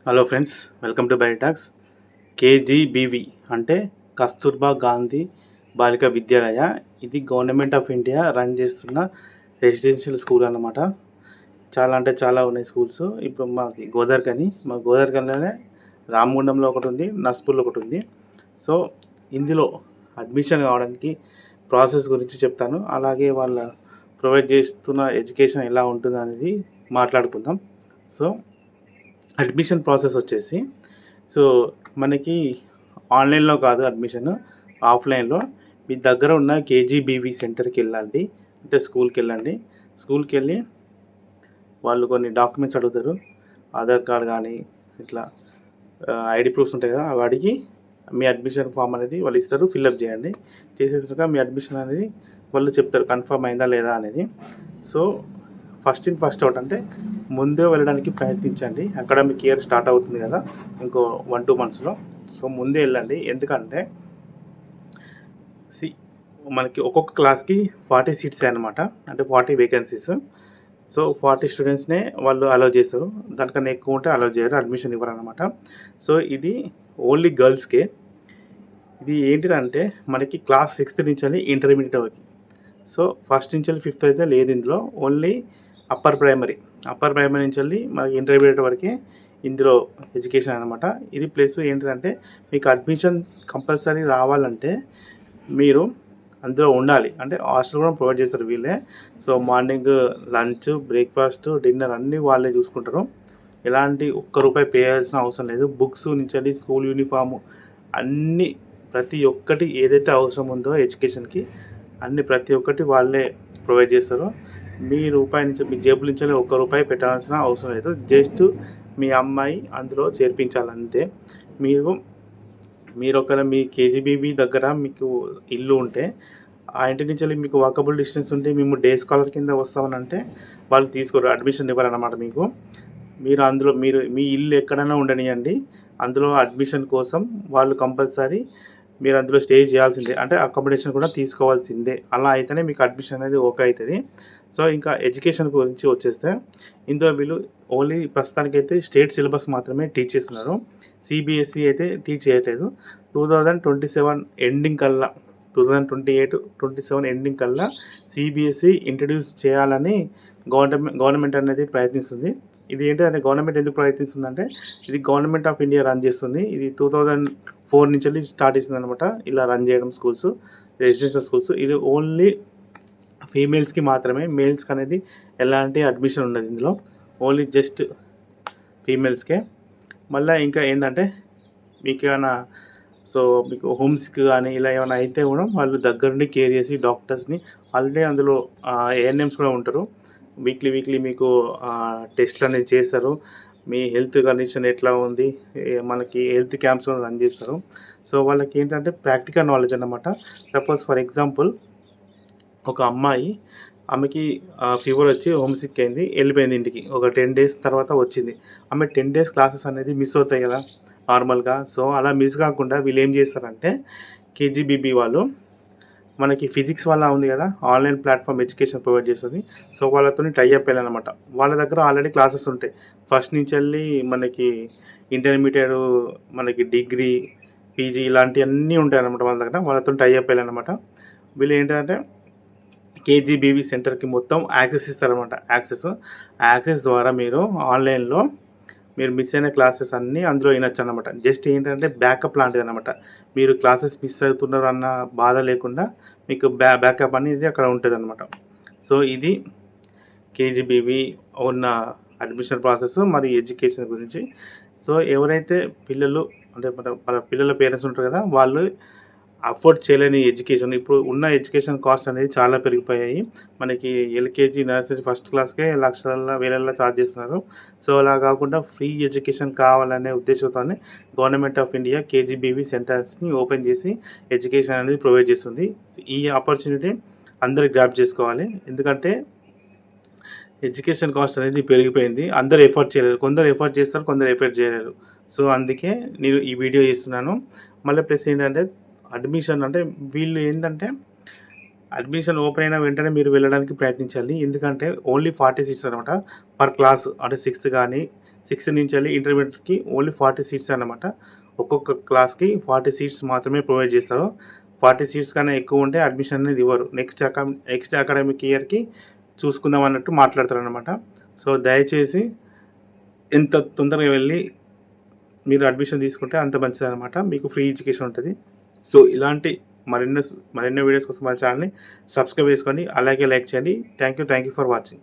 Hello friends, welcome to బైటాక్స్. KGBV అంటే కస్తూర్బా గాంధీ బాలిక విద్యాలయ. ఇది గవర్నమెంట్ ఆఫ్ ఇండియా రన్ చేస్తున్న రెసిడెన్షియల్ స్కూల్ అన్నమాట. చాలా అంటే చాలా ఉన్నాయి స్కూల్స్. ఇప్పుడు మాకు గోదావరిఖనిలోనే రామగుండంలో ఒకటి ఉంది, నస్పూర్లో ఒకటి ఉంది. సో ఇందులో అడ్మిషన్ కావడానికి ప్రాసెస్ గురించి చెప్తాను. అలాగే వాళ్ళ ప్రొవైడ్ చేస్తున్న ఎడ్యుకేషన్ ఎలా ఉంటుంది అనేది మాట్లాడుకుందాం. సో అడ్మిషన్ ప్రాసెస్ వచ్చేసి మనకి ఆన్లైన్లో కాదు అడ్మిషన్, ఆఫ్లైన్లో మీ దగ్గర ఉన్న కేజీబీవీ సెంటర్కి వెళ్ళండి. అంటే స్కూల్కి వెళ్ళి వాళ్ళు కొన్ని డాక్యుమెంట్స్ అడుగుతారు. ఆధార్ కార్డ్ కానీ ఇట్లా ఐడి ప్రూఫ్స్ ఉంటాయి కదా, అవి అడిగి మీ అడ్మిషన్ ఫామ్ అనేది వాళ్ళు ఇస్తారు, ఫిల్అప్ చేయండి. చేసేసాక మీ అడ్మిషన్ అనేది వాళ్ళు చెప్తారు కన్ఫర్మ్ అయిందా లేదా అనేది. సో ఫస్ట్ అవుట్ అంటే ముందే వెళ్ళడానికి ప్రయత్నించండి. అకాడమిక్ ఇయర్ స్టార్ట్ అవుతుంది కదా ఇంకో 1-2 మంత్స్లో. సో ముందే వెళ్ళండి. ఎందుకంటే మనకి ఒక్కొక్క క్లాస్కి 40 సీట్స్ అనమాట. అంటే 40 వేకెన్సీస్. సో 40 స్టూడెంట్స్నే వాళ్ళు అలౌ చేస్తారు. దానికన్నా ఎక్కువ ఉంటే అలౌ చేయరు, అడ్మిషన్ ఇవ్వరు అనమాట. సో ఇది ఓన్లీ గర్ల్స్కే. ఇది ఏంటిదంటే మనకి క్లాస్ 6th నుంచి ఇంటర్మీడియట్ వరకు. సో ఫస్ట్ నుంచి 5th అయితే లేదు ఇందులో. ఓన్లీ అప్పర్ ప్రైమరీ నుంచి మనకి ఇంటర్మీడియట్ వరకే ఇందులో ఎడ్యుకేషన్ అనమాట. ఇది ప్లస్ ఏంటిదంటే మీకు అడ్మిషన్ కంపల్సరీ రావాలంటే మీరు అందులో ఉండాలి. అంటే హాస్టల్ కూడా ప్రొవైడ్ చేస్తారు వీళ్ళే. So morning lunch, breakfast, dinner అన్నీ వాళ్ళే చూసుకుంటారు. ఎలాంటి ₹1 పే చేయాల్సిన అవసరం లేదు. బుక్స్ నుంచి స్కూల్ యూనిఫాము అన్నీ ప్రతి ఒక్కటి ఏదైతే అవసరం ఉందో ఎడ్యుకేషన్కి అన్ని ప్రతి ఒక్కటి వాళ్ళే ప్రొవైడ్ చేస్తారు. మీ జేబుల నుంచి ₹1 పెట్టాల్సిన అవసరం లేదు. జస్ట్ మీ అమ్మాయి అందులో చేర్పించాలంతే. మీరు ఒకవేళ మీ కేజీబీవీ దగ్గర మీకు ఇల్లు ఉంటే ఆ ఇంటి నుంచి మీకు వాకబుల్ డిస్టెన్స్ ఉంటే మేము డే స్కాలర్ కింద వస్తామని అంటే వాళ్ళు తీసుకోరు, అడ్మిషన్ ఇవ్వరన్నమాట మీకు. మీరు మీ ఇల్లు ఎక్కడైనా ఉండనియండి, అందులో అడ్మిషన్ కోసం వాళ్ళు కంపల్సరీ మీరు అందులో స్టే చేయాల్సిందే. అంటే అకామిడేషన్ కూడా తీసుకోవాల్సిందే. అలా అయితేనే మీకు అడ్మిషన్ అనేది ఓకే అవుతుంది. సో ఇంకా ఎడ్యుకేషన్ గురించి వచ్చేస్తే ఇందులో వీళ్ళు ఓన్లీ ప్రస్తుతానికైతే స్టేట్ సిలబస్ మాత్రమే టీచ్ చేస్తున్నారు. సిబిఎస్ఈ అయితే టీచ్ చేయట్లేదు. 2027 ఎండింగ్ కల్లా 2028-27 ఎండింగ్ కల్లా సిబిఎస్ఈ ఇంట్రడ్యూస్ చేయాలని గవర్నమెంట్ అనేది ప్రయత్నిస్తుంది. ఇది ఏంటంటే గవర్నమెంట్ ఎందుకు ప్రయత్నిస్తుందంటే ఇది గవర్నమెంట్ ఆఫ్ ఇండియా రన్ చేస్తుంది. ఇది 2004 నుంచి స్టార్ట్ చేసింది అనమాట ఇలా రన్ చేయడం స్కూల్స్, రెసిడెన్షియల్ స్కూల్స్. ఇది ఓన్లీ ఫీమేల్స్కి మాత్రమే, మేల్స్కి అనేది ఎలాంటి అడ్మిషన్ ఉండదు ఇందులో. ఓన్లీ జస్ట్ ఫీమేల్స్కే. మళ్ళీ ఇంకా ఏంటంటే మీకు ఏమైనా మీకు హోమ్సిక్ కానీ ఇలా ఏమైనా అయితే కూడా వాళ్ళు దగ్గరుండి కేర్ చేసి డాక్టర్స్ని ఆల్రెడీ అందులో ఏఎన్ఎమ్స్ కూడా ఉంటారు. వీక్లీ మీకు టెస్ట్లు అనేది చేస్తారు. మీ హెల్త్ కండిషన్ ఎట్లా ఉంది, మనకి హెల్త్ క్యాంప్స్ కూడా రన్ చేస్తారు. సో వాళ్ళకి ఏంటంటే ప్రాక్టికల్ నాలెడ్జ్ అన్నమాట. సపోజ్ ఫర్ ఎగ్జాంపుల్ ఒక ఆమెకి ఫీవర్ వచ్చి హోమ్సిక్ అయింది, వెళ్ళిపోయింది ఇంటికి. ఒక 10 days తర్వాత వచ్చింది. ఆమె 10 days క్లాసెస్ అనేది మిస్ అవుతాయి కదా నార్మల్గా. సో అలా మిస్ కాకుండా వీళ్ళు ఏం చేస్తారంటే కేజీబీబీ వాళ్ళు మనకి ఫిజిక్స్ వల్ల ఉంది కదా, ఆన్లైన్ ప్లాట్ఫామ్ ఎడ్యుకేషన్ ప్రొవైడ్ చేస్తుంది. సో వాళ్ళతో టైఅప్ వెళ్ళాలన్నమాట. వాళ్ళ దగ్గర ఆల్రెడీ క్లాసెస్ ఉంటాయి. ఫస్ట్ నుంచి మనకి ఇంటర్మీడియట్, మనకి డిగ్రీ, పీజీ ఇలాంటివన్నీ ఉంటాయి అన్నమాట వాళ్ళ దగ్గర. వాళ్ళతో టైఅప్ వెళ్ళాలన్నమాట. వీళ్ళు ఏంటంటే కేజీబీవీ సెంటర్కి మొత్తం యాక్సెస్ ఇస్తారనమాట. యాక్సెస్ ద్వారా మీరు ఆన్లైన్లో మీరు మిస్ అయిన క్లాసెస్ అన్నీ అందులో వినొచ్చు అనమాట. జస్ట్ ఏంటంటే బ్యాకప్ లాంటిది అనమాట. మీరు క్లాసెస్ మిస్ అవుతున్నారు అన్న బాధ లేకుండా మీకు బ్యాకప్ అనేది అక్కడ ఉంటుంది అనమాట. సో ఇది కేజీబీవీ ఉన్న అడ్మిషన్ ప్రాసెస్, మరి ఎడ్యుకేషన్ గురించి. సో ఎవరైతే పిల్లలు అంటే మన పిల్లల పేరెంట్స్ ఉంటారు కదా, వాళ్ళు అఫోర్డ్ చేయలేని ఎడ్యుకేషన్, ఇప్పుడు ఉన్న ఎడ్యుకేషన్ కాస్ట్ అనేది చాలా పెరిగిపోయాయి. మనకి ఎల్కేజీ, నర్సరీ, ఫస్ట్ క్లాస్కే లక్షల వేలల్లో ఛార్జ్ చేస్తున్నారు. సో అలా కాకుండా ఫ్రీ ఎడ్యుకేషన్ కావాలనే ఉద్దేశంతోనే గవర్నమెంట్ ఆఫ్ ఇండియా కేజీబీవీ సెంటర్స్ని ఓపెన్ చేసి ఎడ్యుకేషన్ అనేది ప్రొవైడ్ చేస్తుంది. ఈ ఆపర్చునిటీ అందరూ గ్రాప్ చేసుకోవాలి. ఎందుకంటే ఎడ్యుకేషన్ కాస్ట్ అనేది పెరిగిపోయింది. అందరూ ఎఫర్ట్ చేయలేరు. కొందరు ఎఫర్ట్ చేస్తారు, కొందరు ఎఫర్ట్ చేయలేరు. సో అందుకే నేను ఈ వీడియో చేస్తున్నాను. మళ్ళీ ప్లస్ ఏంటంటే అడ్మిషన్ అంటే వీళ్ళు ఏంటంటే అడ్మిషన్ ఓపెన్ అయిన వెంటనే మీరు వెళ్ళడానికి ప్రయత్నించాలి. ఎందుకంటే ఓన్లీ 40 సీట్స్ అనమాట పర్ క్లాస్. అంటే 6th కానీ 6th నుంచి వెళ్ళి ఇంటర్మీడియట్కి ఓన్లీ 40 సీట్స్ అన్నమాట. ఒక్కొక్క క్లాస్కి 40 సీట్స్ మాత్రమే ప్రొవైడ్ చేస్తారు. 40 సీట్స్ కన్నా ఎక్కువ ఉంటే అడ్మిషన్ అనేది ఇవ్వరు. నెక్స్ట్ అకాడమిక్ ఇయర్కి చూసుకుందాం అన్నట్టు మాట్లాడతారనమాట. సో దయచేసి ఎంత తొందరగా వెళ్ళి మీరు అడ్మిషన్ తీసుకుంటే అంత మంచిదన్నమాట. మీకు ఫ్రీ ఎడ్యుకేషన్ ఉంటుంది. సో ఇలాంటి మరెన్నో వీడియోస్ కోసం మన ఛానల్ని సబ్స్క్రైబ్ చేసుకోండి, అలాగే లైక్ చేయండి. Thank you for watching.